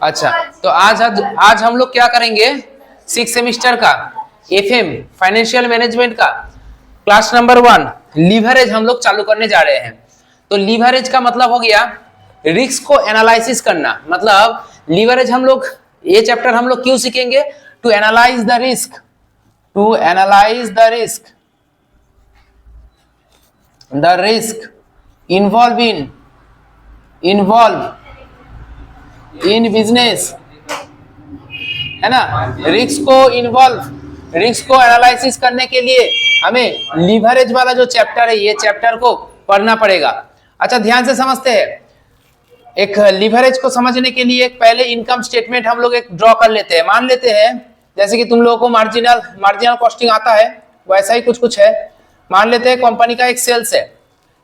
अच्छा, तो आज हम लोग क्या करेंगे, 6 सेमिस्टर का एफएम फाइनेंशियल मैनेजमेंट का क्लास नंबर 1 लीवरेज हम लोग चालू करने जा रहे हैं। तो लीवरेज का मतलब हो गया रिस्क को एनालिसिस करना। मतलब लीवरेज हम लोग ये चैप्टर हम लोग क्यों सीखेंगे, to analyse the risk, to analyse the risk, the risk involve in business, है ना। रिस्क को एनालिसिस करने के लिए हमें लीवरेज वाला जो चैप्टर है ये चैप्टर को पढ़ना पड़ेगा। अच्छा, ध्यान से समझते हैं। एक लीवरेज को समझने के लिए पहले इनकम स्टेटमेंट हम लोग एक ड्रॉ कर लेते हैं। मान लेते हैं जैसे कि तुम लोगों को मार्जिनल कॉस्टिंग आता है, वैसा ही कुछ है। मान लेते हैं कंपनी का एक सेल्स है,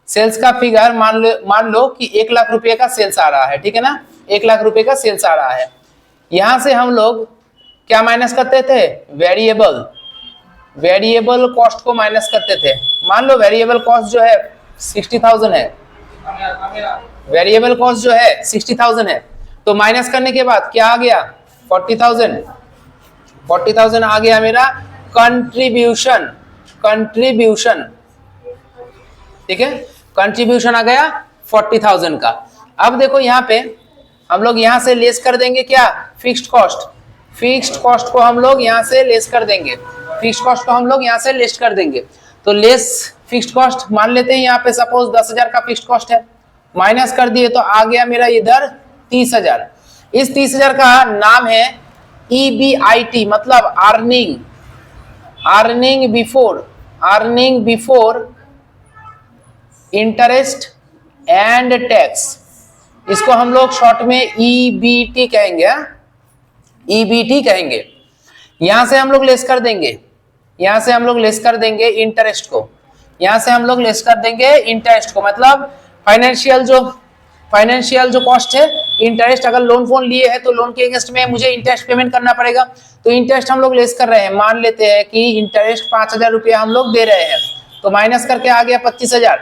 सेल्स का फिगर मान लो कि 1 लाख रुपए का सेल्स आ रहा है, ठीक है ना। 1 लाख रुपए का सेल्स आ रहा है। यहां से हम लोग क्या माइनस करते थे, वेरिएबल कॉस्ट को माइनस करते थे। मान लो वेरिएबल कॉस्ट जो है 60,000 है, वेरिएबल कॉस्ट जो है 60,000 है। तो माइनस करने के बाद क्या आ गया, 40,000 आ गया मेरा कंट्रीब्यूशन, ठीक है। कंट्रीब्यूशन आ गया 40,000 का। अब देखो यहाँ पे हम लोग यहाँ से लेस कर देंगे क्या, फिक्स्ड कॉस्ट को हम लोग यहाँ से लेस कर देंगे, तो लेस फिक्स्ड कॉस्ट मान लेते हैं यहाँ पे, सपोज 10,000 का फिक्स्ड कॉस्ट है, माइनस कर दिए तो आ गया मेरा इधर 30,000। इस 30,000 का नाम है EBIT, मतलब earning before interest and tax. इसको हम लोग शॉर्ट में EBT कहेंगे, यहां से हम लोग लेस कर देंगे, इंटरेस्ट को, मतलब फाइनेंशियल जो कॉस्ट है, इंटरेस्ट। अगर लोन फोन लिए है तो लोन के अगेंस्ट में मुझे इंटरेस्ट पेमेंट करना पड़ेगा, तो इंटरेस्ट हम लोग लेस कर रहे हैं। मान लेते हैं कि इंटरेस्ट 5,000 रुपया हम लोग दे रहे हैं, तो माइनस करके आ गया 25,000।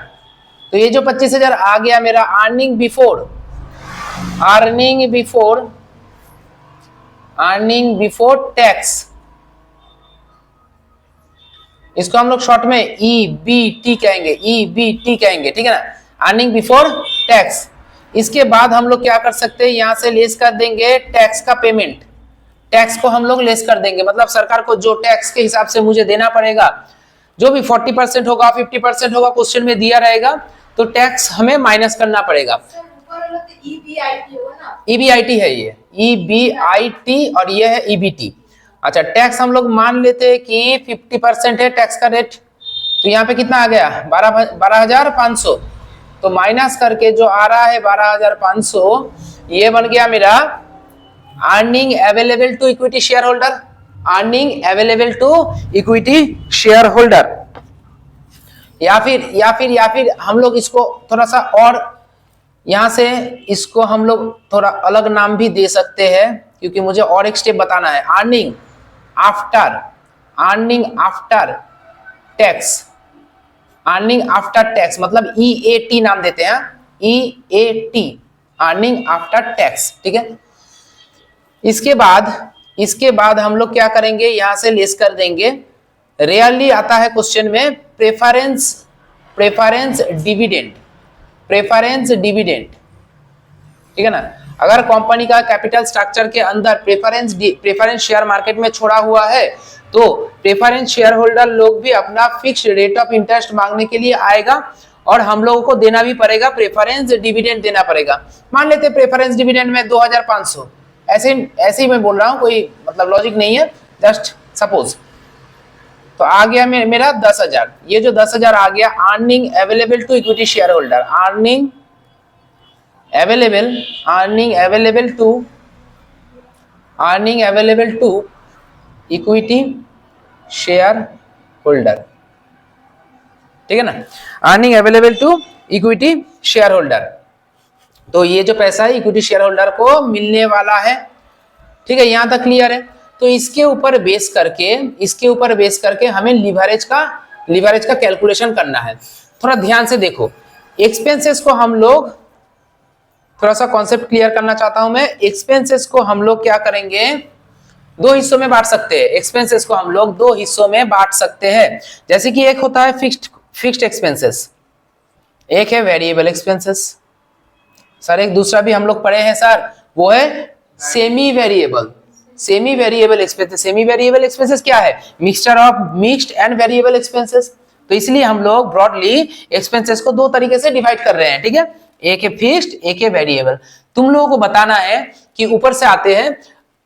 तो ये जो 25,000 आ गया मेरा अर्निंग बिफोर टैक्स, इसको हम लोग शॉर्ट में EBT कहेंगे, ठीक है ना, अर्निंग बिफोर टैक्स। इसके बाद हम लोग क्या कर सकते हैं, यहां से लेस कर देंगे टैक्स का पेमेंट, टैक्स को हम लोग लेस कर देंगे। मतलब सरकार को जो टैक्स के हिसाब से मुझे देना पड़ेगा, जो भी 40% होगा, 50% होगा, क्वेश्चन में दिया रहेगा, तो टैक्स हमें माइनस करना पड़ेगा। EBIT है ये, EBIT, और ये है EBT। अच्छा, टैक्स हम लोग मान लेते हैं कि 50% है टैक्स का रेट, तो यहाँ पे कितना आ गया, 12,500। तो माइनस करके जो आ रहा है 12,500, ये बन गया मेरा earning available to equity share holder, या फिर हम लोग इसको थोड़ा सा और यहां से इसको हम लोग थोड़ा अलग नाम भी दे सकते हैं, क्योंकि मुझे और एक स्टेप बताना है। अर्निंग आफ्टर टैक्स, मतलब EAT नाम देते हैं, EAT, अर्निंग आफ्टर टैक्स, ठीक है। इसके बाद हम लोग क्या करेंगे, यहां से लेस कर देंगे। रेयरली आता है क्वेश्चन में प्रेफरेंस डिविडेंड, ठीक है ना। अगर कंपनी का कैपिटल स्ट्रक्चर के अंदर प्रेफरेंस शेयर मार्केट में छोड़ा हुआ है, तो प्रेफरेंस शेयर होल्डर लोग भी अपना फिक्स्ड रेट ऑफ इंटरेस्ट मांगने के लिए आएगा, और हम लोगों को देना भी पड़ेगा, प्रेफरेंस डिविडेंड देना पड़ेगा। मान लेते प्रेफरेंस डिविडेंड में 2,500, ऐसे ही मैं बोल रहा हूं, कोई मतलब लॉजिक नहीं है, जस्ट सपोज। तो आ गया मेरा 10,000। ये जो 10,000 आ गया earning available to equity share holder, earning available to equity share holder, ठीक है ना, earning available to equity share holder. तो ये जो पैसा है इक्विटी शेयर होल्डर को मिलने वाला है, ठीक है, यहां तक क्लियर है। तो इसके ऊपर बेस करके हमें लीवरेज का कैलकुलेशन करना है। थोड़ा ध्यान से देखो, एक्सपेंसेस को हम लोग थोड़ा सा कॉन्सेप्ट क्लियर करना चाहता हूं मैं। एक्सपेंसेस को हम लोग क्या करेंगे, दो हिस्सों में बांट सकते हैं। एक्सपेंसेस को हम लोग दो हिस्सों में बांट सकते हैं। जैसे कि एक होता है फिक्स्ड एक्सपेंसेस, एक है वेरिएबल एक्सपेंसेस। सर एक दूसरा भी हम लोग पढ़े हैं सर, वो है semi variable. Semi variable expenses, semi variable expenses क्या है, mixture of mixed and variable expenses. तो इसलिए हम लोग ब्रॉडली एक्सपेंसेस को दो तरीके से डिवाइड कर रहे हैं, ठीक है, एक है फिक्स्ड, एक है वेरिएबल। तुम लोगों को बताना है कि ऊपर से आते हैं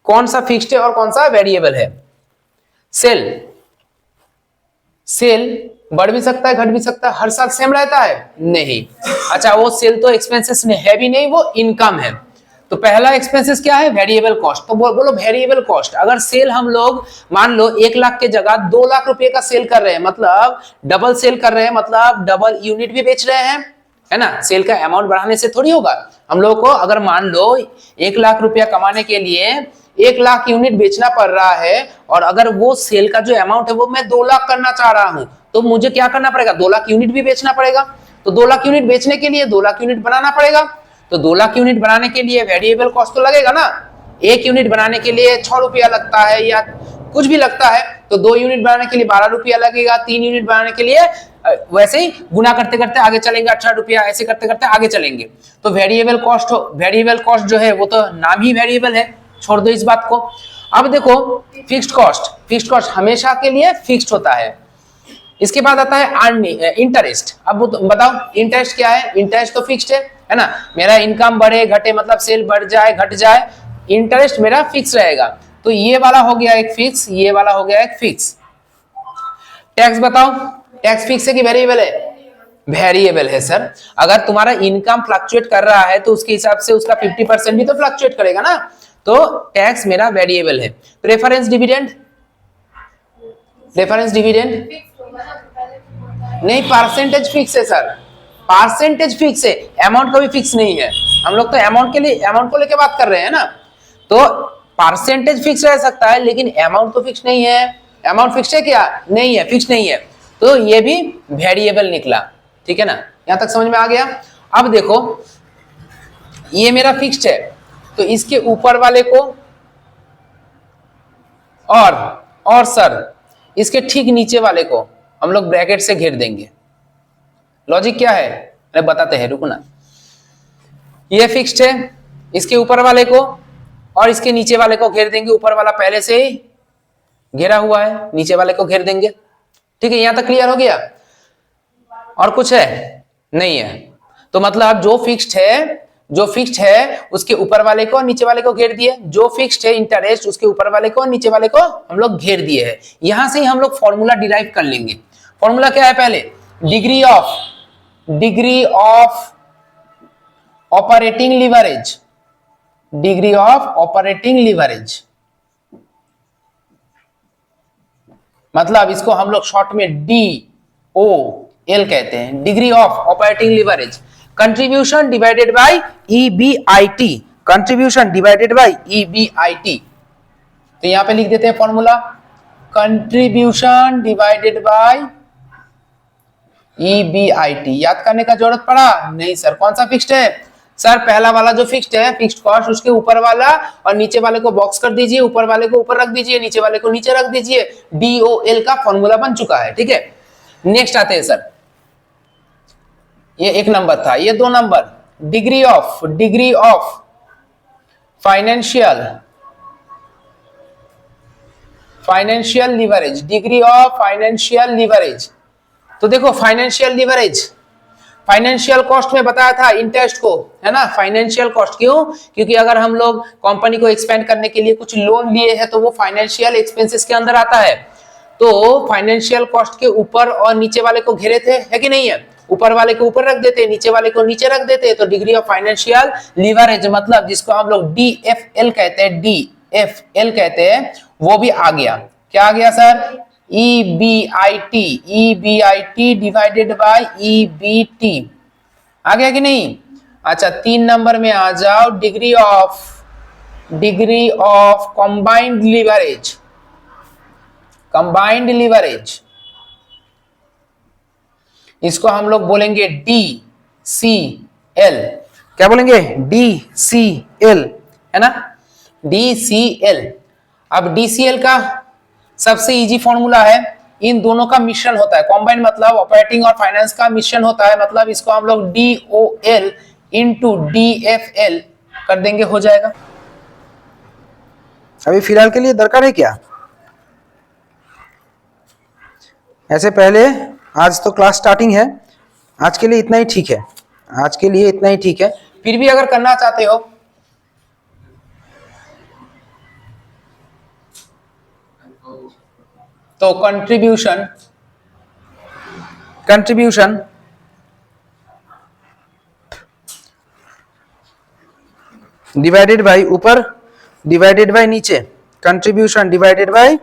कौन सा फिक्स्ड है और कौन सा वेरिएबल है। सेल, सेल बढ़ भी सकता है घट भी सकता है, हर साल सेम रहता है नहीं। अच्छा वो सेल तो एक्सपेंसेस है भी नहीं, वो इनकम है। तो पहला एक्सपेंसेस क्या है, वेरिएबल कॉस्ट। तो बोलो वेरिएबल कॉस्ट, अगर सेल हम लोग मान लो 1 लाख के जगह 2 लाख रुपए का सेल कर रहे हैं, मतलब डबल सेल कर रहे हैं, मतलब डबल यूनिट भी बेच रहे हैं, है ना। सेल का अमाउंट बढ़ाने से थोड़ी होगा। हम लोग को अगर मान लो 1 लाख रुपया कमाने के लिए 1 लाख यूनिट बेचना पड़ रहा है, और अगर वो सेल का जो अमाउंट है वो मैं 2 लाख करना चाह रहा हूं, तो मुझे क्या करना पड़ेगा, 2 लाख यूनिट भी बेचना पड़ेगा। तो 2 लाख यूनिट बेचने के लिए 2 लाख यूनिट बनाना पड़ेगा। तो 2 लाख यूनिट बनाने के लिए वेरिएबल कॉस्ट तो लगेगा ना। एक यूनिट बनाने के लिए 6 रुपया लगता है या कुछ भी लगता है, तो 2 यूनिट बनाने के लिए 12 रुपया लगेगा, 3 यूनिट बनाने के लिए वैसे ही गुना करते करते आगे चलेंगे 18 रुपया, ऐसे करते करते आगे चलेंगे। तो वेरिएबल कॉस्ट जो है वो तो नाम ही वेरिएबल है, छोड़ दो इस बात को। अब देखो फिक्स्ड कॉस्ट हमेशा के लिए फिक्स्ड होता है। इसके बाद आता है अर्निंग, इंटरेस्ट। अब बताओ इंटरेस्ट क्या है, इंटरेस्ट तो फिक्स्ड है ना। मेरा इनकम बढ़े घटे, मतलब सेल बढ़ जाए घट जाए, इंटरेस्ट मेरा फिक्स रहेगा। तो ये वाला हो गया एक फिक्स, ये वाला हो गया एक फिक्स। टैक्स बताओ, टैक्स फिक्स है कि वेरिएबल है, वेरिएबल है सर। अगर तुम्हारा इनकम फ्लक्चुएट कर रहा है तो उसके हिसाब से उसका 50% भी तो फ्लक्चुएट करेगा ना। तो टैक्स मेरा वेरिएबल है। प्रेफरेंस डिविडेंड, प्रेफरेंस डिविडेंड नहीं, परसेंटेज फिक्स है सर, परसेंटेज फिक्स है, अमाउंट कभी फिक्स नहीं है। हम लोग तो अमाउंट के लिए, अमाउंट को लेकर बात कर रहे हैं ना। तो परसेंटेज फिक्स रह सकता है लेकिन अमाउंट तो फिक्स नहीं है। अमाउंट फिक्स है क्या, नहीं है, फिक्स नहीं है। तो ये भी वेरिएबल निकला, ठीक है ना। यहां तक समझ में आ गया। अब देखो ये मेरा फिक्स्ड है, तो इसके ऊपर वाले को और सर इसके ठीक नीचे वाले को हम लोग ब्रैकेट से घेर देंगे। लॉजिक क्या है, अरे बताते हैं, रुको ना। ये फिक्स्ड है, इसके ऊपर वाले को और इसके नीचे वाले को घेर देंगे। ऊपर वाला पहले से ही घेरा हुआ है, नीचे वाले को घेर देंगे, ठीक है। यहां तक क्लियर हो गया। और कुछ है, नहीं है। तो मतलब जो फिक्स्ड है उसके ऊपर वाले को और नीचे वाले को घेर दिए। जो फिक्स्ड है इंटरेस्ट, उसके ऊपर वाले को और नीचे वाले को हम लोग घेर दिए है। यहां से ही हम लोग फॉर्मूला डिराइव कर लेंगे। फॉर्मूला क्या है, पहले degree of operating leverage, degree of operating leverage, मतलब इसको हम लोग शॉर्ट में DOL कहते हैं, degree of operating leverage. Contribution divided by EBIT, contribution divided by EBIT। तो यहां पे लिख देते हैं formula, contribution divided by EBIT। याद करने का जरूरत पड़ा नहीं सर, कौन सा फिक्स्ड है सर, पहला वाला जो फिक्स्ड है, फिक्स्ड कॉस्ट, उसके ऊपर वाला और नीचे वाले को बॉक्स कर दीजिए, ऊपर वाले को ऊपर रख दीजिए, नीचे वाले को नीचे रख दीजिए। DOL का फॉर्मूला बन चुका है, ठीक है। नेक्स्ट आते हैं सर, ये 1 नंबर था, ये 2 number, degree of financial leverage, degree of financial leverage. तो देखो फाइनेंशियल कॉस्ट में बताया था इंटरेस्ट को, है ना। फाइनेंशियल कॉस्ट क्यों, क्योंकि अगर हम लोग कंपनी को एक्सपेंड करने के लिए कुछ लोन लिए हैं तो वो फाइनेंशियल एक्सपेंसेस के अंदर आता है। तो फाइनेंशियल कॉस्ट के ऊपर और नीचे वाले को घेरे थे, है कि नहीं है। ऊपर वाले को ऊपर रख देते, नीचे वाले को नीचे रख देते, तो डिग्री ऑफ फाइनेंशियल लीवरेज, मतलब जिसको हम लोग DFL कहते हैं, वो भी आ गया। क्या आ गया sir, EBIT divided by EBT। आ गया कि नहीं। अच्छा 3 नंबर में आ जाओ, डिग्री ऑफ कंबाइंड लीवरेज, इसको हम लोग बोलेंगे DCL। क्या बोलेंगे, DCL, है ना, DCL। अब DCL का सबसे इजी फॉर्मूला है, इन दोनों का मिश्रण होता है, कॉम्बाइन मतलब ऑपरेटिंग और फाइनेंस का मिश्रण होता है, मतलब इसको हम लोग DOL इंटू DFL कर देंगे, हो जाएगा। अभी फिलहाल के लिए दरकार है क्या, ऐसे पहले, आज तो क्लास स्टार्टिंग है, आज के लिए इतना ही ठीक है, आज के लिए इतना ही ठीक है। फिर भी अगर करना चाहते हो तो कंट्रीब्यूशन डिवाइडेड बाय ऊपर डिवाइडेड बाय नीचे, contribution divided by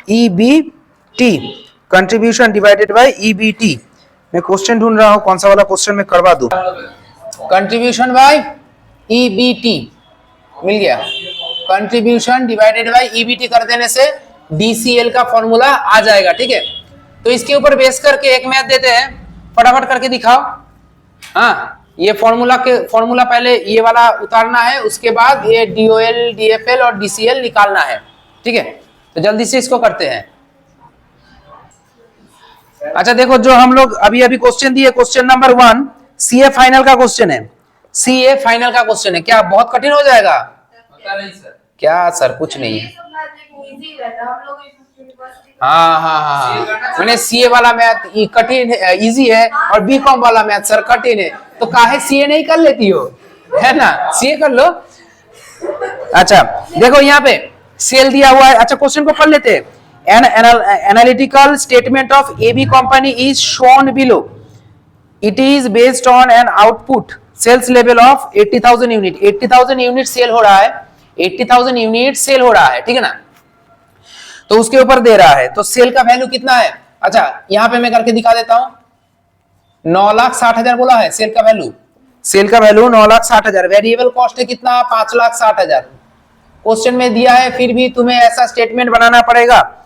EBT, contribution divided by EBT। मैं क्वेश्चन ढूंढ रहा हूं कौन सा वाला क्वेश्चन मैं करवा दूं। कंट्रीब्यूशन बाय EBT मिल गया, कंट्रीब्यूशन डिवाइडेड बाय EBT कर देने से DCL का फॉर्मूला आ जाएगा, ठीक है। तो इसके ऊपर बेस करके एक मैथ देते हैं, फटाफट करके दिखाओ। हाँ, ये फॉर्मूला पहले ये वाला उतारना है, उसके बाद ये DOL, DFL और DCL निकालना है, ठीक है। तो जल्दी से इसको करते हैं। अच्छा देखो, जो हम लोग अभी अभी क्वेश्चन दिए, क्वेश्चन नंबर 1 CA फाइनल का क्वेश्चन है, CA फाइनल का क्वेश्चन है। क्या बहुत कठिन हो जाएगा? पता नहीं सर। क्या सर, कुछ नहीं है। हाँ हाँ हाँ, मैंने CA वाला मैथ कठिन है, इजी है, और BCom वाला मैथ सर कठिन है, तो काहे CA नहीं कर लेती हो, है ना, CA कर लो। अच्छा देखो यहाँ पे सेल दिया हुआ है। अच्छा क्वेश्चन को पढ़ लेते हैं। An analytical statement of AB company is shown below. It is based on an output sales level of 80,000 unit. 80,000 unit sale हो रहा है, 80,000 यूनिट सेल हो रहा है, ठीक है ना। तो उसके ऊपर दे रहा है, तो सेल का वैल्यू कितना है। अच्छा यहां पे मैं करके दिखा देता हूं, 9,60,000 बोला है सेल का वैल्यू, सेल का वैल्यू 9,60,000। वेरिएबल कॉस्ट है कितना, 5,60,000 क्वेश्चन में दिया है, फिर भी तुम्हें ऐसा स्टेटमेंट बनाना पड़ेगा।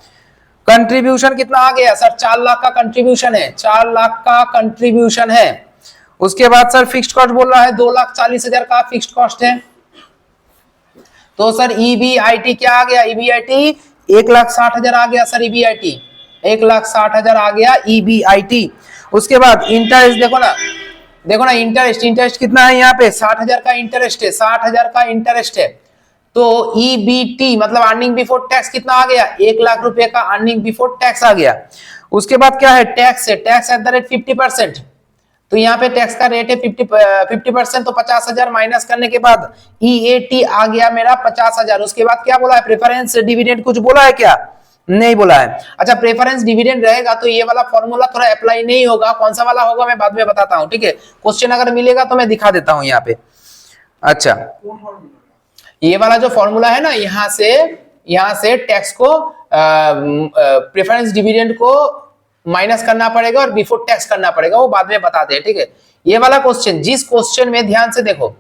कंट्रीब्यूशन कितना आ गया सर, 4 लाख का कंट्रीब्यूशन है, 4 लाख का कंट्रीब्यूशन है। उसके बाद सर फिक्स्ड कॉस्ट बोल रहा है 2,40,000 का फिक्स्ड कॉस्ट है। तो सर EBIT क्या आ गया, EBIT 1,60,000 आ गया सर, EBIT 1,60,000 आ गया EBIT। उसके बाद इंटरेस्ट देखो ना, इंटरेस्ट कितना है यहाँ पे, 60,000 का इंटरेस्ट है, 60,000 का इंटरेस्ट है। तो EBT मतलब अर्निंग बिफोर टैक्स कितना आ गया, 1 लाख रुपए का अर्निंग बिफोर टैक्स आ गया। उसके बाद क्या है, टैक्स है, टैक्स एट द रेट 50%। तो यहाँ पे टैक्स का रेट है 50%, तो 50,000 माइनस करने के बाद EAT आ गया मेरा 50,000। उसके बाद क्या बोला है, प्रेफरेंस डिविडेंड कुछ बोला है क्या, नहीं बोला है। अच्छा प्रेफरेंस डिविडेंड रहेगा तो ये वाला फॉर्मूला थोड़ा अप्लाई नहीं होगा, कौन सा वाला होगा मैं बाद में बताता हूँ, ठीक है। क्वेश्चन अगर मिलेगा तो मैं दिखा देता हूँ यहाँ पे। अच्छा ये वाला जो फॉर्मूला है ना, यहाँ से टैक्स को प्रेफरेंस डिविडेंड को माइनस करना पड़ेगा और बिफोर टैक्स करना पड़ेगा, वो बाद में बताते हैं, ठीक है। ये वाला क्वेश्चन, जिस क्वेश्चन में ध्यान से देखो,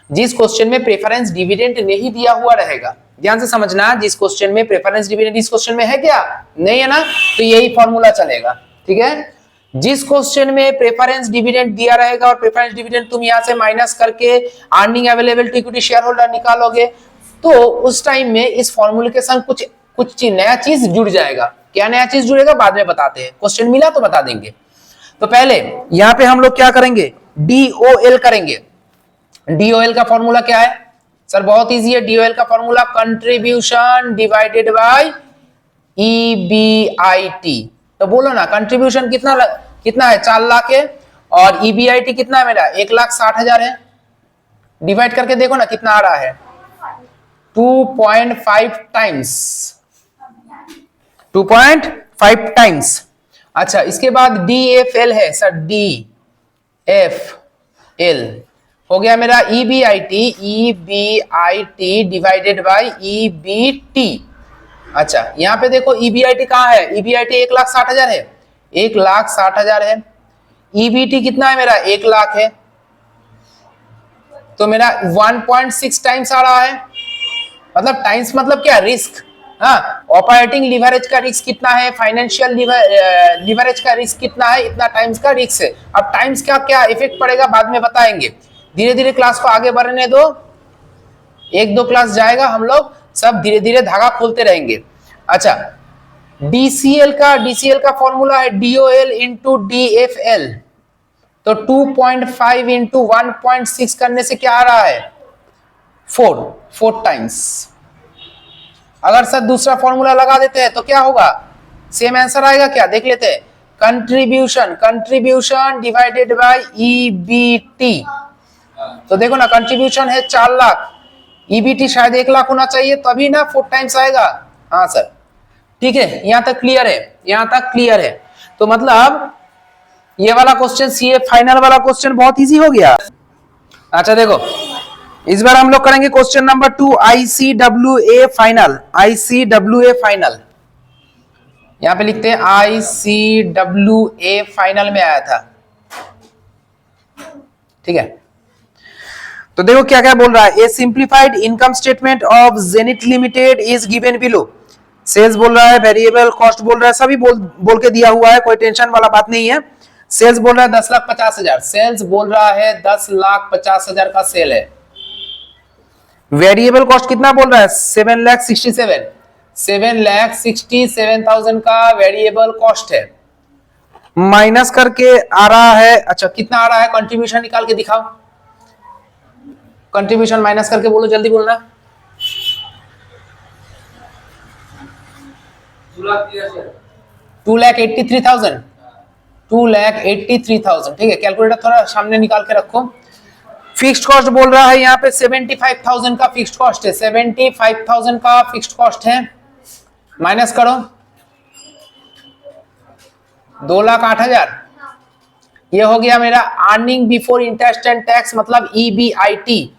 जिस क्वेश्चन में प्रेफरेंस डिविडेंड नहीं दिया हुआ रहेगा, ध्यान से समझना, जिस क्वेश्चन में प्रेफरेंस डिविडेंड इस क्वेश्चन में है क्या, नहीं है ना, तो यही फॉर्मूला चलेगा, ठीक है। जिस क्वेश्चन में प्रेफरेंस डिविडेंड दिया रहेगा और प्रेफरेंस डिविडेंड तुम यहां से माइनस करके earning available to equity share holder निकालोगे, तो उस टाइम में इस फॉर्मूले के संग कुछ नया चीज जुड़ जाएगा। क्या नया चीज जुड़ेगा बाद में बताते हैं, क्वेश्चन मिला तो बता देंगे। तो पहले यहां पे हम लोग क्या करेंगे, DOL करेंगे। DOL का फॉर्मूला क्या है सर, बहुत इजी है। DOL का formula contribution divided by EBIT। तो बोलो ना, कंट्रीब्यूशन कितना है, 4 लाख है, और EBIT कितना है मेरा, 1,60,000 है। डिवाइड करके देखो ना कितना आ रहा है, 2.5 टाइम्स, 2.5 टाइम्स। अच्छा इसके बाद DFL है सर, DFL हो गया मेरा EBIT डिवाइडेड बाय EBT। अच्छा यहाँ पे देखो EBIT कहाँ है, EBIT 1,60,000 है, 1,60,000 है। EBT कितना है मेरा, 1 लाख है, तो मेरा 1.6 टाइम्स आ रहा है। मतलब टाइम्स मतलब क्या, रिस्क। हाँ, ऑपरेटिंग लीवरेज का रिस्क कितना है, फाइनेंशियल लीवरेज का रिस्क कितना है, इतना टाइम्स का रिस्क है। अब टाइम्स का क्या इफेक्ट पड़ेगा बाद में बताएंगे। धीरे धीरे क्लास को आगे बढ़ने दो, एक दो क्लास जाएगा, हम लोग सब धीरे धीरे धागा खोलते रहेंगे। अच्छा, डीसीएल का फॉर्मूला है डीओएल इंटू डीएफएल। तो 2.5 इंटू 1.6 करने से क्या आ रहा है? 4 टाइम्स। अगर सर दूसरा फॉर्मूला लगा देते हैं तो क्या होगा? सेम आंसर आएगा क्या? देख लेते हैं। Contribution divided by EBT. तो देखो ना, कंट्रीब्यूशन है 4 लाख, ईबीटी शायद 1 लाख होना चाहिए, तभी ना 4 टाइम्स आएगा। हाँ सर, ठीक है, यहां तक क्लियर है, यहां तक क्लियर है। तो मतलब ये वाला क्वेश्चन, सीए फाइनल वाला क्वेश्चन बहुत इजी हो गया। अच्छा देखो, इस बार हम लोग करेंगे question number 2, ICWA final. ICWA final, यहां पे लिखते हैं आईसीडब्ल्यूए फाइनल में आया था, ठीक है। तो देखो क्या क्या बोल रहा है। A simplified income statement of Zenith limited is given below. Sales बोल रहा है, वेरिएबल कॉस्ट बोल रहा है, सभी बोल के दिया हुआ है, कोई टेंशन वाला बात नहीं है। सेल्स बोल रहा है 10,50,000, सेल्स बोल रहा है 10,50,000 का सेल है। वेरिएबल कॉस्ट कितना बोल रहा है? 7,67,000 का वेरिएबल कॉस्ट है। माइनस करके आ रहा है, अच्छा कितना आ रहा है? कंट्रीब्यूशन निकाल के दिखाओ, कंट्रीब्यूशन माइनस करके बोलो, जल्दी बोलना। 2,83,000, 2,83,000, ठीक है। कैलकुलेटर थोड़ा सामने निकाल के रखो। फिक्स्ड कॉस्ट बोल रहा है यहाँ पे 75,000 का फिक्स्ड कॉस्ट है, 75,000 का फिक्स्ड कॉस्ट है। माइनस करो, 2,08,000, ये हो गया मेरा earning before interest and tax, मतलब ईबीआईटी।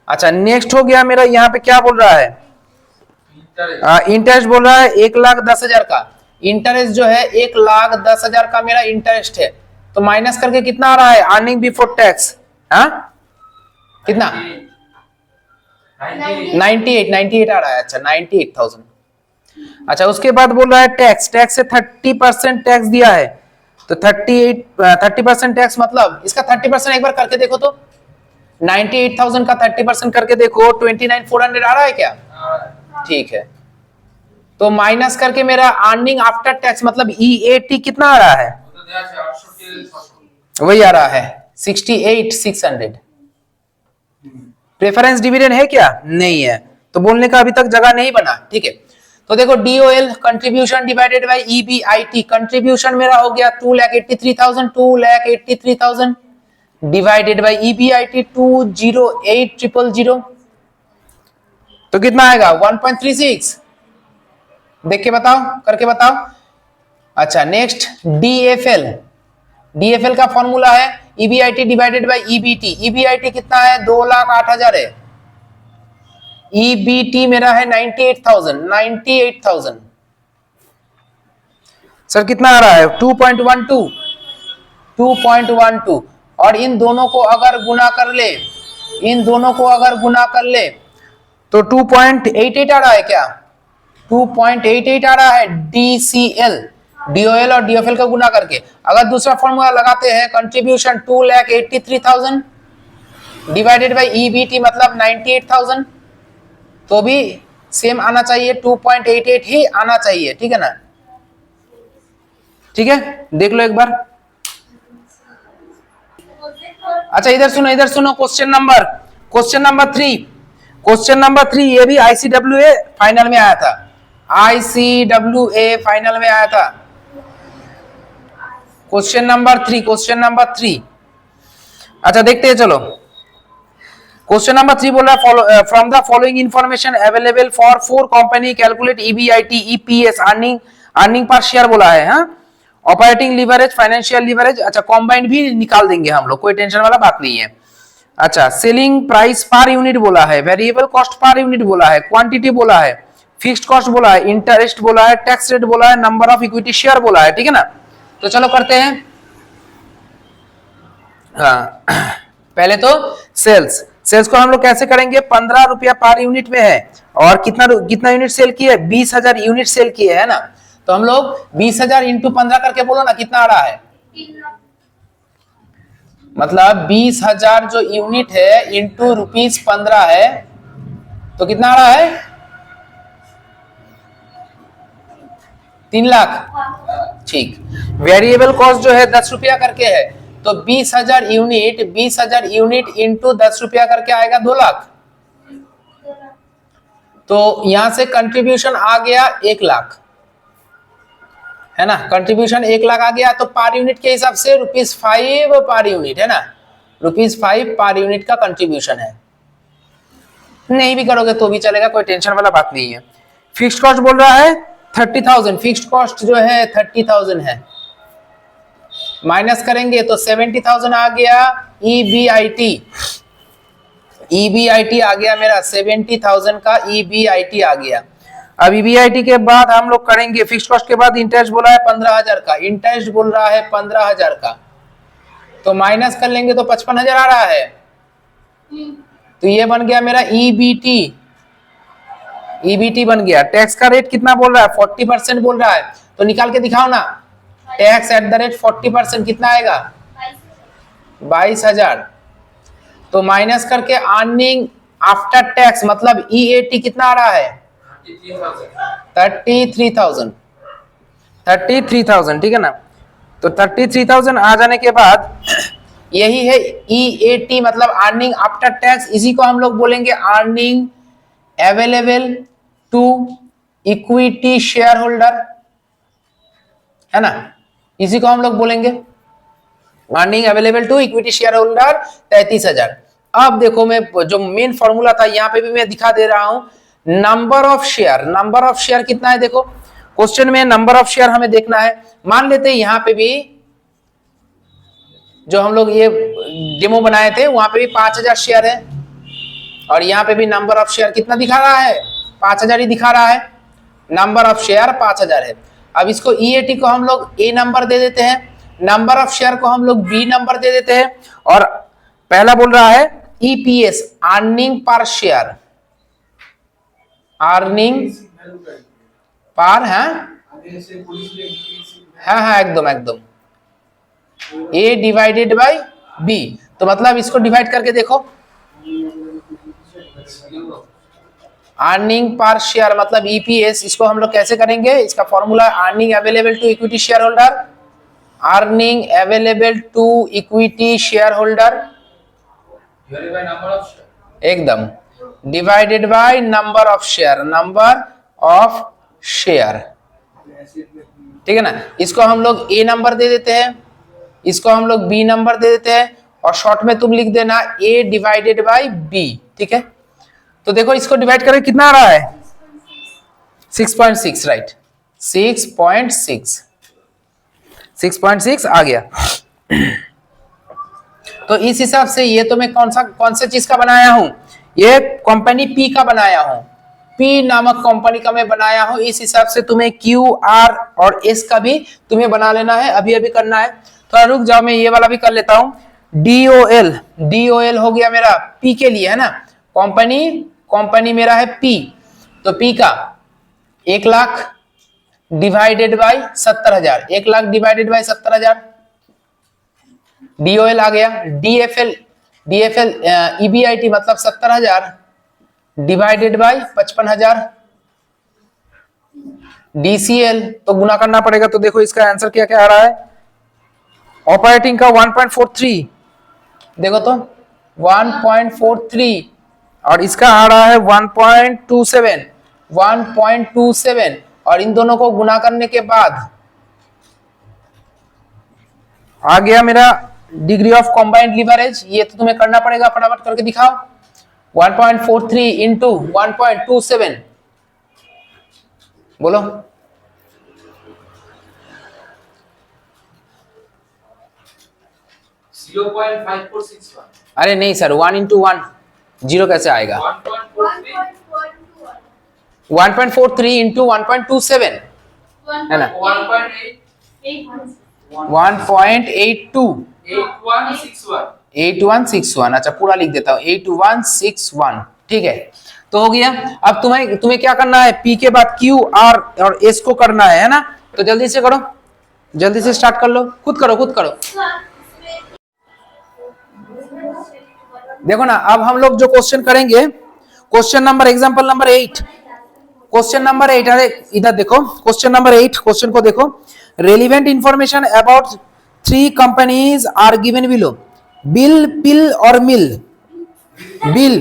अच्छा, नेक्स्ट हो गया मेरा, यहाँ पे क्या बोल रहा है? इंटरेस्ट बोल रहा है 1,10,000 का। इंटरेस्ट जो है 1,10,000 का मेरा इंटरेस्ट है। तो माइनस करके कितना आ रहा है? अर्निंग बिफोर टैक्स, हाँ कितना? 98 आ रहा है। अच्छा, 98,000। अच्छा, उसके बाद बोल रहा है टैक्स, टैक्स से 30% टैक्स दिया है। तो 30% टैक्स, मतलब इसका 30% एक बार करके देखो तो। 98,000 का 30% करके देखो, 29,400 आ रहा है क्या? ठीक है। तो माइनस करके मेरा अर्निंग आफ्टर टैक्स, मतलब ईएटी कितना आ रहा है? वही आ रहा है 68,600। प्रेफरेंस डिविडेंड है क्या? नहीं है, तो बोलने का अभी तक जगह नहीं बना, ठीक है। तो देखो, DOL contribution divided by EBIT, contribution मेरा हो गया 2,83,000, 2,83,000 डिवाइडेड बाय ईबीआईटी 208,000, तो कितना आएगा? 1.36। देख के बताओ, करके बताओ। अच्छा, नेक्स्ट डीएफएल, डीएफएल का फॉर्मूला है EBIT divided by EBT. EBIT कितना है? 2,08,000 है। ईबीटी मेरा है 98,000। सर कितना आ रहा है? 2.12। और इन दोनों को अगर गुना कर ले, इन दोनों को अगर गुना कर ले तो 2.88 आ रहा है क्या? 2.88 आ रहा है डीसीएल, डीओएल और डीएफएल का गुना करके। अगर दूसरा फॉर्मूला लगाते हैं, कंट्रीब्यूशन 2,83,000 डिवाइडेड बाय ईबीटी, मतलब 98,000, तो भी सेम आना चाहिए, 2.88 ही आना चाहिए, ठीक है ना? ठीक है, देख लो एक बार। अच्छा, इधर सुनो क्वेश्चन नंबर 3, ये भी आईसीडब्ल्यूए फाइनल में आया था। आईसीडब्ल्यूए फाइनल में आया था। Question number 3। अच्छा, देखते हैं, चलो। क्वेश्चन नंबर 3 बोल रहा है, from the following information available for 4 company calculate EBIT, EPS, earning per share बोला है, हाँ? ऑपरेटिंग लीवरेज, फाइनेंशियल लीवरेज, अच्छा कॉम्बाइंड भी निकाल देंगे हम लोग, कोई टेंशन वाला बात नहीं है। अच्छा, सेलिंग प्राइस पर यूनिट बोला है, वेरिएबल कॉस्ट पर यूनिट बोला है, क्वांटिटी बोला है, फिक्स्ड कॉस्ट बोला है, इंटरेस्ट बोला है, टैक्स रेट बोला है, नंबर ऑफ इक्विटी शेयर बोला है, ठीक है ना? तो चलो करते हैं। हाँ, पहले तो सेल्स को हम लोग कैसे करेंगे? 15 रुपया पर यूनिट में है, और कितना यूनिट सेल किए? 20,000 यूनिट सेल किए, है ना? तो हम लोग 20,000 इंटू 15 करके बोलो ना, कितना आ रहा है? मतलब 20,000 जो यूनिट है इंटू ₹15 है, तो कितना आ रहा है? 3 लाख। ठीक। वेरिएबल कॉस्ट जो है 10 रुपया करके है, तो 20,000 यूनिट इंटू 10 रुपया करके आएगा 2 लाख। तो यहां से कंट्रीब्यूशन आ गया 1 लाख, है ना। कंट्रीब्यूशन 1 लाख आ गया, तो पर यूनिट के हिसाब से ₹5 पर यूनिट, है ना। ₹5 पर यूनिट का कंट्रीब्यूशन है। नहीं भी करोगे तो भी चलेगा, कोई टेंशन वाला बात नहीं है। फिक्स्ड कॉस्ट बोल रहा है 30,000, फिक्स्ड कॉस्ट जो है 30,000 है। माइनस करेंगे तो 70,000 आ गया। ईबीआईटी आ गया मेरा 70,000 का ईबीआईटी आ गया। अब ईबीआईटी के बाद हम लोग करेंगे फिक्स्ड कॉस्ट के बाद इंटरेस्ट बोला है 15,000 का, इंटरेस्ट बोल रहा है 15,000 का, तो माइनस कर लेंगे तो 55,000 आ रहा है। तो ये बन गया मेरा ईबीटी बन गया। टैक्स का रेट कितना बोल रहा है? 40% बोल रहा है, तो निकाल के दिखाओ ना। टैक्स एट द रेट 40% कितना आएगा? 22,000। तो माइनस करके अर्निंग आफ्टर टैक्स मतलब ईएटी कितना आ रहा है? 33,000, ठीक है ना। तो 33,000 आ जाने के बाद यही है ईएटी मतलब अर्निंग आफ्टर टैक्स। इसी को हम लोग बोलेंगे earning available to equity share holder, है ना। इसी को हम लोग बोलेंगे earning available to equity share holder 33,000। अब देखो, मैं जो मेन फॉर्मूला था यहाँ पे भी मैं दिखा दे रहा हूं। नंबर ऑफ शेयर कितना है? देखो क्वेश्चन में नंबर ऑफ शेयर हमें देखना है। मान लेते हैं यहाँ पे भी जो हम लोग ये डेमो बनाए थे वहां पे भी 5,000 शेयर है, और यहाँ पे भी नंबर ऑफ शेयर कितना दिखा रहा है? 5,000 ही दिखा रहा है। नंबर ऑफ शेयर 5,000 है। अब इसको ईएटी को हम लोग ए नंबर दे देते हैं, नंबर ऑफ शेयर को हम लोग बी नंबर दे देते हैं, और पहला बोल रहा है EPS earning per share, earning per, हाँ एकदम ए डिवाइडेड बाय बी। तो मतलब इसको डिवाइड करके देखो, अर्निंग पर शेयर मतलब ईपीएस, इसको हम लोग कैसे करेंगे? इसका formula earning available to equity share holder, earning available to equity share holder एकदम divided by number of share, ठीक है ना। इसको हम लोग ए नंबर दे देते हैं, इसको हम लोग बी नंबर दे देते हैं, और शॉर्ट में तुम लिख देना ए डिवाइडेड बाय बी, ठीक है। तो देखो इसको डिवाइड करके कितना आ रहा है? 6.6, राइट। 6.6 आ गया। तो इस हिसाब से ये तो मैं कौन से चीज का बनाया हूं? ये कंपनी पी का बनाया हूं, पी नामक कंपनी का मैं बनाया हूं। इस हिसाब से तुम्हें क्यू, आर और एस का भी तुम्हें बना लेना है, अभी करना है। थोड़ा रुक जाओ, मैं ये वाला भी कर लेता हूं। डीओएल हो गया मेरा पी के लिए, है ना। कंपनी मेरा है पी, तो पी का 1 lakh divided by 70,000, 1 lakh divided by 70,000। DOL आ गया। डीएफएल ईबीआईटी मतलब 70,000 डिवाइडेड बाय 55,000। डीसीएल तो गुना करना पड़ेगा, तो देखो इसका आंसर क्या क्या आ रहा है? ऑपरेटिंग का 1.43, देखो तो 1.43, और इसका आ रहा है 1.27, और इन दोनों को गुना करने के बाद आ गया मेरा डिग्री ऑफ कंबाइंड लीवरेज। ये तो तुम्हें करना पड़ेगा, फटाफट करके दिखाओ। 1.43 इंटू 1.27, बोलो। 0.5461। अरे नहीं सर, 1 इंटू 1 जीरो कैसे आएगा? 1.43 इंटू 1.27 है ना। 8161। अच्छा पूरा लिख देता हूँ, 8161, ठीक है। तो हो गया। अब तुम्हें क्या करना है? पी के बाद क्यू, आर और एस को करना है ना। तो जल्दी से करो, जल्दी से स्टार्ट कर लो, खुद करो। देखो ना, अब हम लोग जो क्वेश्चन करेंगे, question number example number 8, question number 8, अरे इधर देखो, क्वेश्चन नंबर 8, क्वेश्चन को देखो। Relevant information about 3 companies are given below. BIL, PIL और MIL. BIL,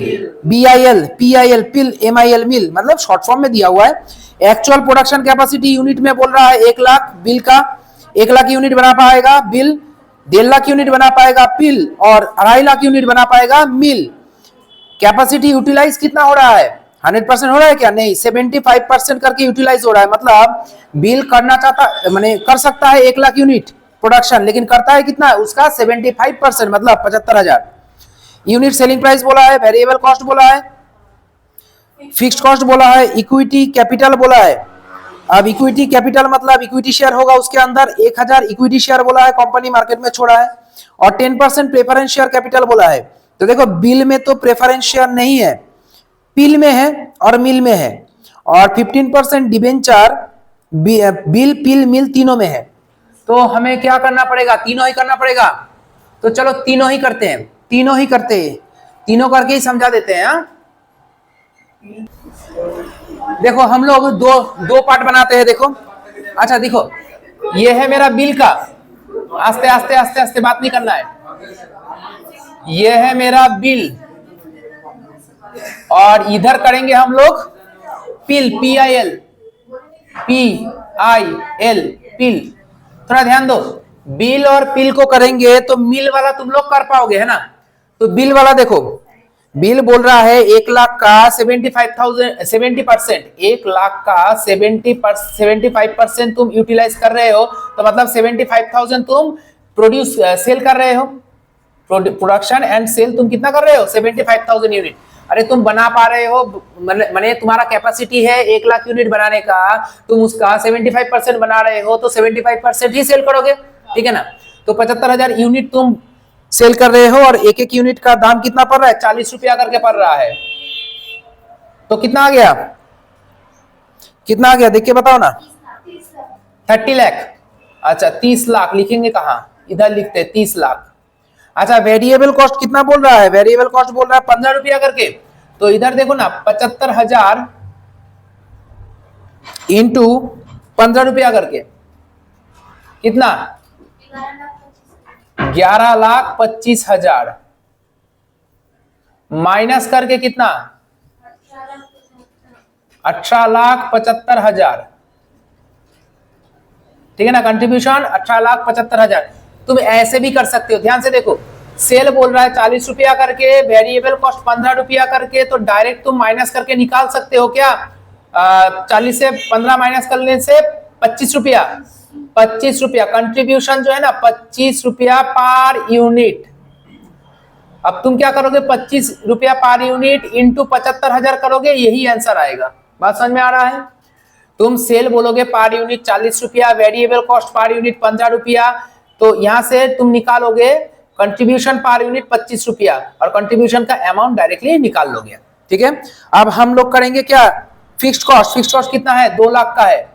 BIL, PIL, PIL, MIL, MIL, मतलब शॉर्ट फॉर्म में दिया हुआ है। एक्चुअल प्रोडक्शन कैपेसिटी यूनिट में बोल रहा है 1 लाख, बिल का 1 लाख यूनिट बना पाएगा बिल, 1.5 लाख यूनिट बना पाएगा पिल, और 2.5 लाख यूनिट बना पाएगा मिल। कैपेसिटी यूटिलाइज कितना हो रहा है? 100% हो रहा है क्या? नहीं, 75% करके यूटिलाइज हो रहा है। मतलब बिल करना चाहता, माने कर सकता है 1 लाख यूनिट प्रोडक्शन, लेकिन करता है कितना? उसका 75%, मतलब 75,000 यूनिट। सेलिंग प्राइस बोला है, वेरिएबल कॉस्ट बोला है, फिक्स्ड कॉस्ट बोला है, इक्विटी कैपिटल बोला है। अब इक्विटी कैपिटल मतलब इक्विटी शेयर होगा उसके अंदर, 1000 इक्विटी शेयर बोला है, कंपनी मार्केट में छोड़ा है, और 10% प्रेफरेंस शेयर कैपिटल बोला है। तो देखो, बिल में तो प्रेफरेंस शेयर नहीं है, पिल में है और मिल में है, और 15% डिबेंचर बिल, पिल, मिल तीनों में है। तो हमें क्या करना पड़ेगा? तीनों ही करना पड़ेगा। तो चलो तीनों ही करते हैं, तीनों ही करते हैं, तीनों करके ही समझा देते हैं। हाँ, देखो हम लोग दो पार्ट बनाते हैं। देखो, अच्छा देखो, ये है मेरा बिल का, आस्ते आस्ते आस्ते आस्ते बात नहीं करना है। ये है मेरा बिल, और इधर करेंगे हम लोग पिल, PIL, PIL, पिल। थोड़ा ध्यान दो, बिल और पिल को करेंगे तो मिल वाला तुम लोग कर पाओगे, है ना? तो बिल वाला देखो, बिल बोल रहा है 1 लाख का 75,000, 70%, 1 लाख का 75% तुम यूटिलाइज कर रहे हो, तो मतलब 75,000 तुम प्रोड्यूस, सेल कर रहे हो। प्रोडक्शन एंड सेल तुम कितना कर रहे हो? 75,000 यूनिट। अरे तुम बना पा रहे हो, माने तुम्हारा कैपेसिटी है 1 लाख यूनिट बनाने का, तुम उसका 75% बना रहे हो, तो 75% ही सेल करोगे, ठीक है ना? तो 75,000 यूनिट तुम सेल कर रहे हो, और एक एक यूनिट का दाम कितना पड़ रहा है? 40 रुपया करके पड़ रहा है। तो कितना आ गया? कितना आ गया देख के बताओ ना। 30 लाख। अच्छा, 30 लाख लिखेंगे कहाँ? इधर लिखते हैं 30 लाख। अच्छा, वेरिएबल कॉस्ट कितना बोल रहा है? वेरिएबल कॉस्ट बोल रहा है 15 रुपया करके। तो इधर देखो ना, 75,000 इंटू 15 रुपया करके कितना? 11,25,000 माइनस करके कितना? 18,75,000, ठीक है ना? कंट्रीब्यूशन 18,75,000। तुम ऐसे भी कर सकते हो, ध्यान से देखो, सेल बोल रहा है 40 रुपया करके, वेरिएबल कॉस्ट 15 रुपया करके, तो डायरेक्ट तुम माइनस करके निकाल सकते हो क्या? 40 से 15 माइनस करने से 25 रुपया, 25 रुपया कंट्रीब्यूशन जो है ना, 25 रुपया पर यूनिट। अब तुम क्या करोगे? 25 रुपया पर यूनिट इंटू 75,000 करोगे, यही आंसर आएगा। बात समझ में आ रहा है? तुम सेल बोलोगे पर यूनिट 40 रुपया, वेरिएबल कॉस्ट पर यूनिट 15 रुपया, तो यहां से तुम निकालोगे कंट्रीब्यूशन पर यूनिट 25 रुपया, और कंट्रीब्यूशन का अमाउंट डायरेक्टली निकाल लोगे, ठीक है? अब हम लोग करेंगे क्या? Fixed cost. फिक्स्ड कॉस्ट कितना है? 2 लाख का है,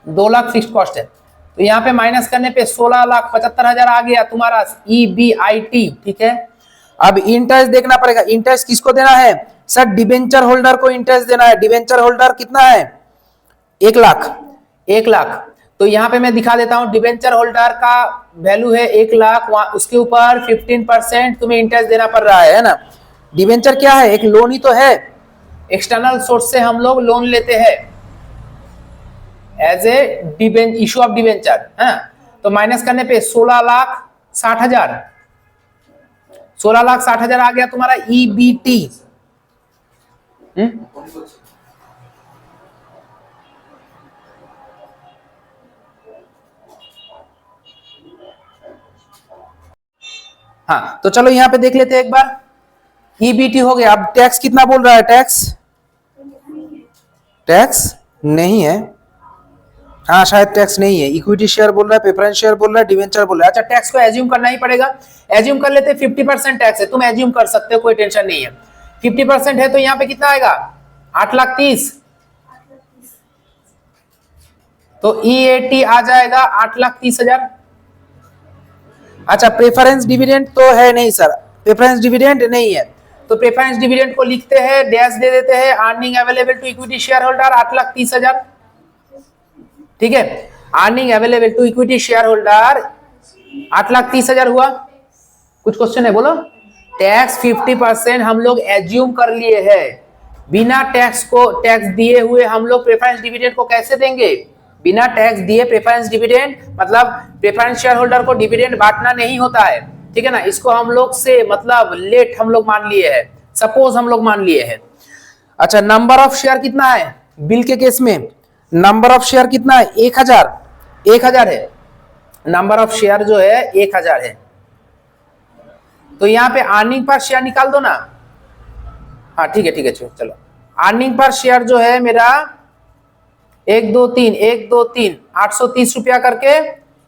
2 लाख फिक्स्ड कॉस्ट है। तो यहाँ पे माइनस करने पे 16,75,000 आ गया तुम्हारा EBIT, ठीक है? अब इंटरेस्ट देखना पड़ेगा। इंटरेस्ट किसको देना है? सर, डिबेंचर होल्डर को इंटरेस्ट देना है। डिबेंचर होल्डर कितना है? 1 लाख, 1 लाख। तो यहाँ पे मैं दिखा देता हूँ, डिबेंचर होल्डर का वैल्यू है 1 लाख, उसके ऊपर 15% तुम्हें इंटरेस्ट देना पड़ रहा है ना? डिबेंचर क्या है? एक लोन ही तो है, एक्सटर्नल सोर्स से हम लोग लोन लेते हैं as a issue of debenture, है? तो माइनस करने पे 16,60,000, 16,60,000 आ गया तुम्हारा EBT। हाँ, तो चलो यहाँ पे देख लेते हैं एक बार। EBT हो गया। अब टैक्स कितना बोल रहा है? टैक्स नहीं है। हाँ, शायद टैक्स नहीं है। इक्विटी शेयर बोल रहा है, प्रेफरेंस शेयर बोल रहा है, डिवेंचर बोल रहा है। अच्छा, टैक्स को एज्यूम करना ही पड़ेगा। एज्यूम कर लेते हैं 50% टैक्स है, तुम एज्यूम कर सकते हो, कोई टेंशन नहीं है। 50% है तो यहाँ पे कितना आएगा? 8,30,000। तो EAT आ जाएगा 8,30,000। अच्छा, प्रेफरेंस डिविडेंड तो है नहीं सर, प्रेफरेंस डिविडेंड नहीं है, तो प्रेफरेंस डिविडेंड को लिखते हैं, डैश दे देते हैं, earning available to equity share holder 8,30,000, ठीक है। Earning available to equity share holder 8,30,000 हुआ। कुछ क्वेश्चन है, बोलो। टैक्स 50% हम लोग एज्यूम कर लिए हैं, बिना टैक्स दिए हुए हम लोग प्रेफरेंस डिविडेंड को कैसे देंगे? बिना टैक्स दिए प्रेफरेंस डिविडेंड, मतलब प्रेफरेंस शेयर होल्डर को डिविडेंड बांटना नहीं होता है, ठीक है ना। इसको हम लोग से मतलब लेट हम लोग मान लिए हैं, सपोज हम लोग मान लिए हैं। अच्छा, नंबर ऑफ शेयर कितना है बिल के केस में? नंबर ऑफ शेयर कितना है? 1,000 है। नंबर ऑफ शेयर जो है 1,000 है, तो यहाँ पे अर्निंग पर शेयर निकाल दो ना। हाँ ठीक है चलो। अर्निंग पर शेयर जो है मेरा 1 2 3 830 रुपया करके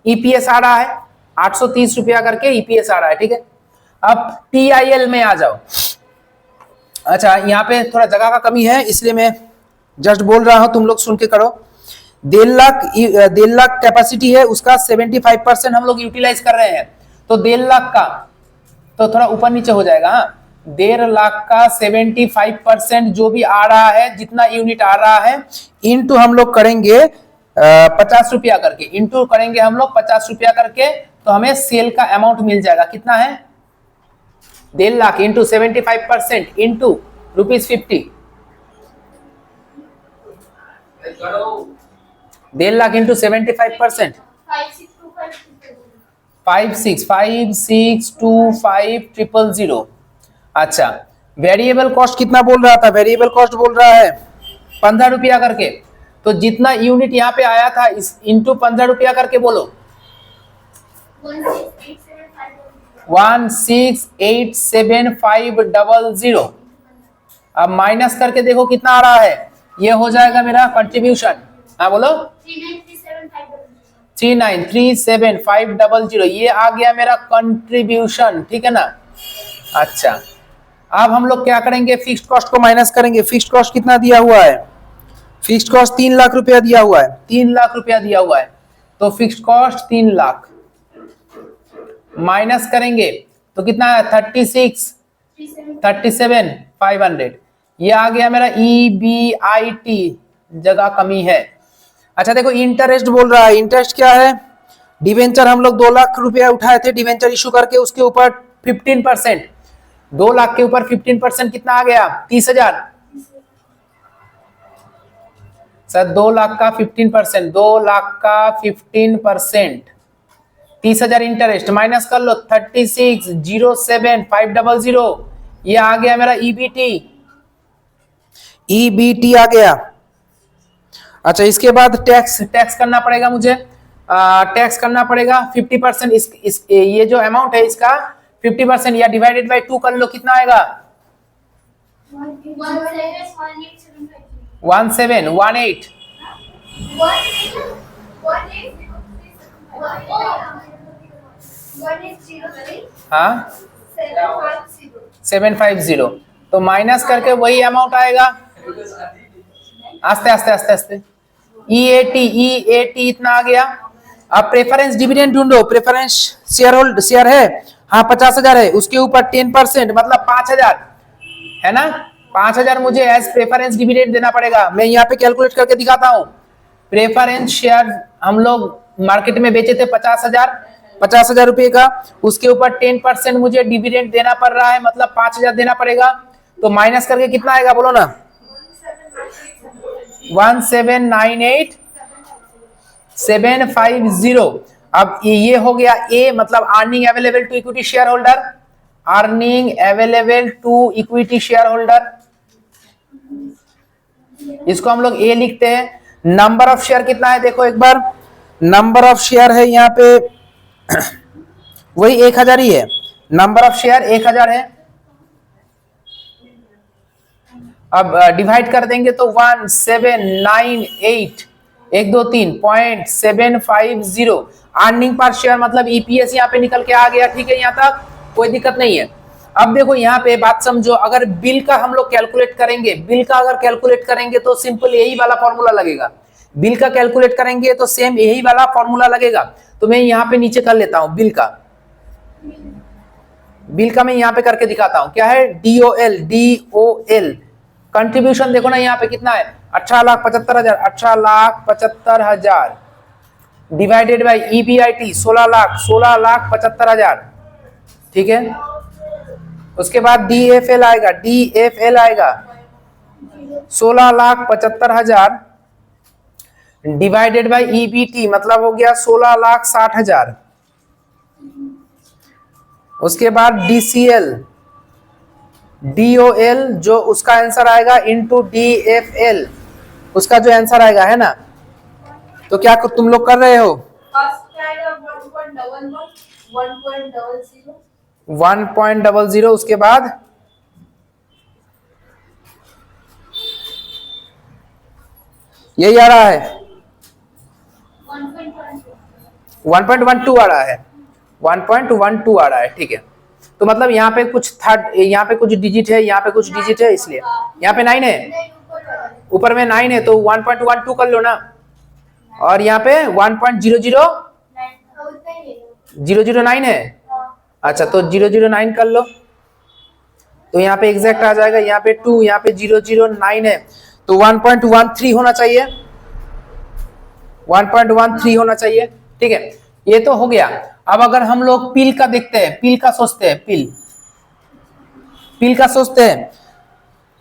ईपीएस आ रहा है, 830 रुपया करके ईपीएस आ रहा है, ठीक है। अब टीआईएल में आ जाओ। अच्छा, यहाँ पे थोड़ा जगह का कमी है, इसलिए मैं जस्ट बोल रहा हूं, तुम लोग सुन के करो। 1,50,000 लाख कैपेसिटी है, उसका 75% हम लोग यूटिलाइज कर रहे हैं, तो 1,50,000 लाख का तो थोड़ा ऊपर नीचे हो जाएगा। हाँ, 1,50,000 लाख का 75% जो भी आ रहा है, जितना यूनिट आ रहा है, इनटू हम लोग करेंगे 50 रुपया करके, इनटू करेंगे हम लोग 50 रुपया करके, तो हमें सेल का अमाउंट मिल जाएगा। कितना है? 1,50,000 lakh into 75% into ₹50। 1,50,000 lakh into 75%, 562500। अच्छा, वेरिएबल कॉस्ट कितना बोल रहा था? वेरिएबल कॉस्ट बोल रहा है 15 रुपया करके, तो जितना यूनिट यहाँ पे आया था इस इंटू 15 रुपया करके बोलो। 1687,500। अब माइनस करके देखो कितना आ रहा है, ये हो जाएगा मेरा कंट्रीब्यूशन। हाँ बोलो। 3937,500, ये आ गया मेरा कंट्रीब्यूशन, ठीक है ना। अच्छा, अब हम लोग क्या करेंगे? फिक्स्ड कॉस्ट को माइनस करेंगे। फिक्स्ड कॉस्ट कितना दिया हुआ है? फिक्स्ड कॉस्ट 3 लाख रुपया दिया हुआ है, 3 लाख रुपया दिया हुआ है, तो फिक्स्ड कॉस्ट 3 लाख माइनस करेंगे तो कितना है? 37,500। ये आ गया मेरा EBIT, जगह कमी है। अच्छा देखो, इंटरेस्ट बोल रहा है। इंटरेस्ट क्या है? डिवेंचर हम लोग 2 लाख रुपया उठाए थे डिवेंचर इशू करके, उसके ऊपर 15%, 2 लाख के ऊपर 15% कितना आ गया? 30,000। सर 2 लाख का 15%, 2 लाख का 15%, 30,000 इंटरेस्ट माइनस कर लो 36,07,500, ये आ गया मेरा EBT आ गया। अच्छा, इसके बाद टैक्स करना पड़ेगा मुझे, टैक्स करना पड़ेगा 50%। ये जो अमाउंट है इसका 50% या डिवाइडेड बाय 2 कर लो, कितना आएगा? 1718। हाँ 750, तो माइनस करके वही अमाउंट आएगा। आस्ते EAT इतना आ गया। अब प्रेफरेंस डिविडेंड ढूंढो। प्रेफरेंस शेयर है, हाँ 50,000 है, उसके ऊपर 10% मतलब 5,000 है ना। 5,000 मुझे एज प्रेफरेंस डिविडेंड देना पड़ेगा। मैं यहाँ पे कैलकुलेट करके दिखाता हूँ। प्रेफरेंस शेयर हम लोग मार्केट में बेचे थे 50,000 रुपए का, उसके ऊपर 10% मुझे डिविडेंड देना पड़ रहा है, मतलब 5,000 देना पड़ेगा। तो माइनस करके कितना आएगा बोलो ना? 1798,750। अब ये हो गया ए, मतलब earning available to equity share holder. Earning available to equity share holder, इसको हम लोग ए लिखते हैं। नंबर ऑफ शेयर कितना है देखो एक बार। नंबर ऑफ शेयर है यहाँ पे वही 1,000 ही है। नंबर ऑफ शेयर 1,000 है। अब डिवाइड कर देंगे तो 1798,123.750। अर्निंग पर शेयर मतलब ईपीएस यहाँ पे निकल के आ गया, ठीक है। यहाँ तक कोई दिक्कत नहीं है। अब देखो यहाँ पे बात समझो, अगर बिल का हम लोग कैलकुलेट करेंगे, बिल का अगर कैलकुलेट करेंगे तो सिंपल यही वाला फॉर्मूला लगेगा। बिल का कैलकुलेट करेंगे तो सेम यही वाला फॉर्मूला लगेगा। तो मैं यहाँ पे नीचे कर लेता हूँ बिल का। बिल का मैं यहाँ पे करके दिखाता हूं, क्या है DOL, DOL कंट्रीब्यूशन देखो ना यहाँ पे कितना है 18,75,000, 18,75,000 डिवाइडेड बाय EBIT 16,75,000, ठीक है। उसके बाद DFL आएगा, DFL आएगा 16,75,000 डिवाइडेड बाय EBT मतलब हो गया 16,60,000। उसके बाद DCL, DOL जो उसका आंसर आएगा इनटू DFL, उसका जो आंसर आएगा है ना, तो क्या तुम लोग कर रहे हो? फर्स्ट आएगा 1.11, 1.00, 1.00, उसके बाद यही आ रहा है 1.12 आ रहा है, 1.12 आ रहा है, ठीक है। तो मतलब यहाँ पे कुछ थर्ड, यहाँ पे कुछ डिजिट है, यहाँ पे कुछ डिजिट है, इसलिए यहाँ पे 9 है, ऊपर में 9 है तो 1.12 कर लो ना, और यहाँ पे 1.00009 है। अच्छा तो 009 कर लो, तो यहाँ पे एग्जैक्ट आ जाएगा, यहाँ पे 2, यहाँ पे 009 है, तो 1.13 होना चाहिए, 1.13 होना चाहिए, ठीक है। ये तो हो गया। अब अगर हम लोग पिल का देखते हैं, पिल का सोचते हैं, पिल का सोचते हैं,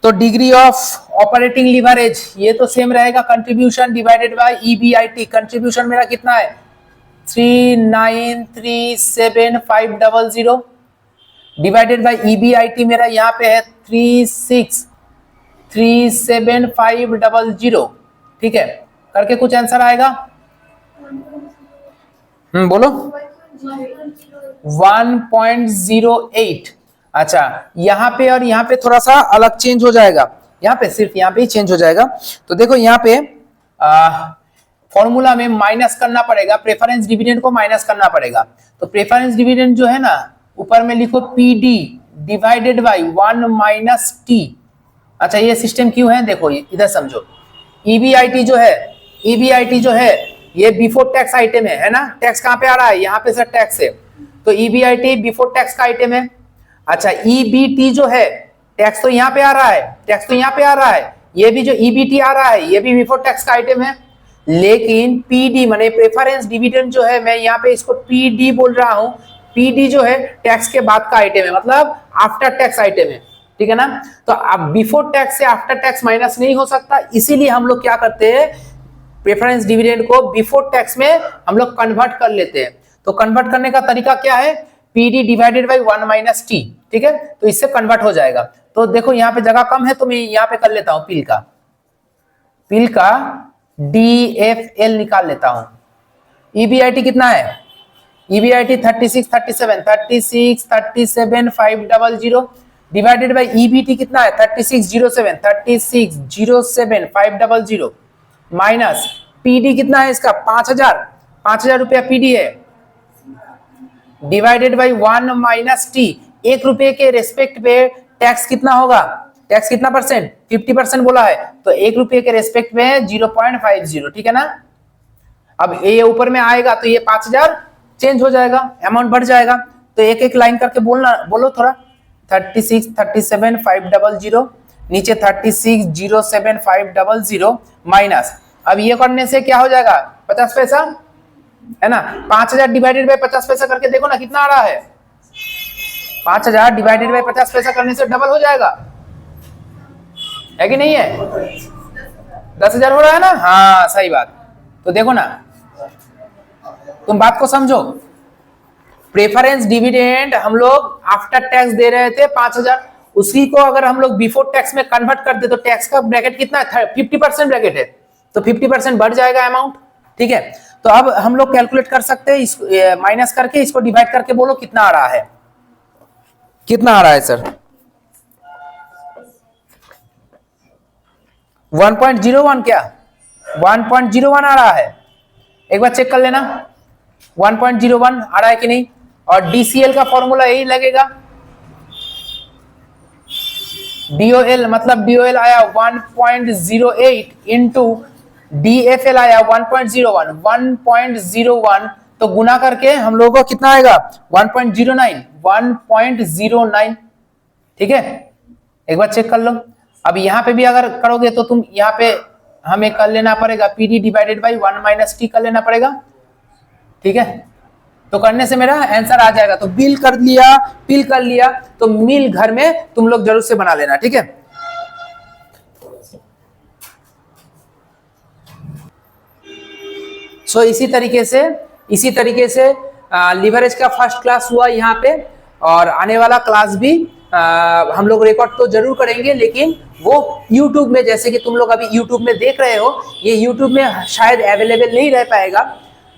तो डिग्री ऑफ ऑपरेटिंग लीवरेज ये तो सेम रहेगा, contribution divided by EBIT। Contribution मेरा कितना है 3937500 डिवाइडेड बाय EBIT मेरा यहाँ पे है 3637,500, ठीक है। करके कुछ आंसर आएगा, बोलो 1.08। अच्छा यहाँ पे और यहाँ पे थोड़ा सा अलग चेंज हो जाएगा, यहाँ पे सिर्फ यहाँ पे ही चेंज हो जाएगा। तो देखो यहाँ पे फॉर्मूला में माइनस करना पड़ेगा, प्रेफरेंस डिविडेंड को माइनस करना पड़ेगा। तो प्रेफरेंस डिविडेंड जो है ना, ऊपर में लिखो PD divided by 1 minus T। अच्छा ये सिस्टम क्यों है, देखो इधर समझो। EBIT जो है ये बिफोर टैक्स आइटम है ना। टैक्स कहाँ पे आ रहा है, यहाँ पे सर टैक्स है, तो EBIT बिफोर टैक्स का आइटम है। अच्छा EBT जो है, टैक्स तो यहाँ पे आ रहा है, टैक्स तो यहाँ पे आ रहा है, ये भी जो EBT आ रहा है ये भी बिफोर टैक्स का आइटम है। लेकिन PD माने प्रेफरेंस डिविडेंड जो है, मैं यहाँ पे इसको PD बोल रहा हूँ। PD जो है टैक्स के बाद का आइटम है, मतलब आफ्टर टैक्स आइटम है, ठीक है ना। तो अब बिफोर टैक्स से आफ्टर टैक्स माइनस नहीं हो सकता, इसीलिए हम लोग क्या करते हैं, प्रेफरेंस डिविडेंड को बिफोर टैक्स में हम लोग कन्वर्ट कर लेते हैं। तो कन्वर्ट करने का तरीका क्या है, PD divided by 1 minus T, ठीक है। तो इससे कन्वर्ट हो जाएगा। तो देखो यहाँ पे जगह कम है तो मैं यहाँ पे कर लेता हूँ, पिल का DFL निकाल लेता हूँ। EBIT कितना है, EBIT 3637,500 डिवाइडेड बाय EBT कितना है 3607,500 माइनस PD कितना है इसका 5,000 रुपया PD है, डिवाइडेड बाय 1 माइनस T। 1 रुपए के रेस्पेक्ट पे टैक्स कितना होगा, टैक्स कितना परसेंट 50% बोला है, तो 1 रुपए के रेस्पेक्ट में 0.50, ठीक है ना। अब ये ऊपर में आएगा तो ये 5,000 चेंज हो जाएगा, अमाउंट बढ़ जाएगा। तो एक एक लाइन करके बोलो थोड़ा। 3637,500 नीचे 3607,500 माइनस, अब ये करने से क्या हो जाएगा 50 पैसा है ना। 5,000 डिवाइडेड बाय 50 पैसा करके देखो ना कितना आ रहा है, 5,000 डिवाइडेड बाय 50 पैसा करने से डबल हो जाएगा, है कि नहीं है, 10,000 हो रहा है ना। हाँ सही बात। तो देखो ना, तुम बात को समझो। प्रेफरेंस डिविडेंड हम लोग आफ्टर टैक्स दे रहे थे 5,000, उसी को अगर हम लोग बिफोर टैक्स में कन्वर्ट कर दे तो टैक्स का ब्रैकेट कितना है 50% ब्रैकेट है, तो 50% बढ़ जाएगा अमाउंट, ठीक है। तो अब हम लोग कैलकुलेट कर सकते हैं, इसको माइनस करके इसको डिवाइड करके बोलो कितना आ रहा है, कितना आ रहा है सर 1.01, क्या 1.01 आ रहा है, एक बार चेक कर लेना 1.01 आ रहा है कि नहीं। और DCL का फॉर्मूला यही लगेगा, DOL मतलब DOL आया 1.08 इंटू DFL आया 1.01, 1.01 तो गुना करके हम लोगों को कितना आएगा 1.09 ठीक है। एक बार चेक कर लो। अब यहाँ पे भी अगर करोगे तो तुम यहाँ पे हमें कर लेना पड़ेगा PD divided by 1 minus T कर लेना पड़ेगा, ठीक है। तो करने से मेरा आंसर आ जाएगा। तो बिल कर लिया तो मिल घर में तुम लोग जरूर से बना लेना, ठीक है। सो इसी तरीके से लिवरेज का फर्स्ट क्लास हुआ यहाँ पे, और आने वाला क्लास भी हम लोग रिकॉर्ड तो जरूर करेंगे, लेकिन वो YouTube में, जैसे कि तुम लोग अभी YouTube में देख रहे हो, ये YouTube में शायद अवेलेबल नहीं रह पाएगा,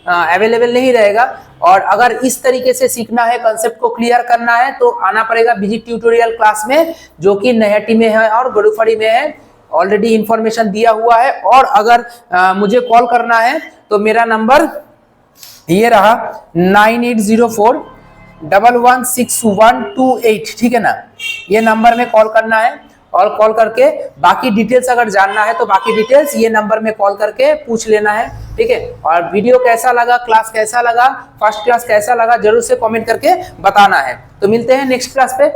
अवेलेबल नहीं रहेगा। और अगर इस तरीके से सीखना है, कंसेप्ट को क्लियर करना है, तो आना पड़ेगा बिजी ट्यूटोरियल क्लास में, जो कि नैयाटी में है और गड़ूफड़ी में है। ऑलरेडी इंफॉर्मेशन दिया हुआ है। और अगर मुझे कॉल करना है तो मेरा नंबर ये रहा 9804116128, ठीक है ना। ये नंबर में कॉल करना है, और कॉल करके बाकी डिटेल्स अगर जानना है तो बाकी डिटेल्स ये नंबर में कॉल करके पूछ लेना है, ठीक है। और वीडियो कैसा लगा, क्लास कैसा लगा, फर्स्ट क्लास कैसा लगा, जरूर से कमेंट करके बताना है। तो मिलते हैं नेक्स्ट क्लास पे।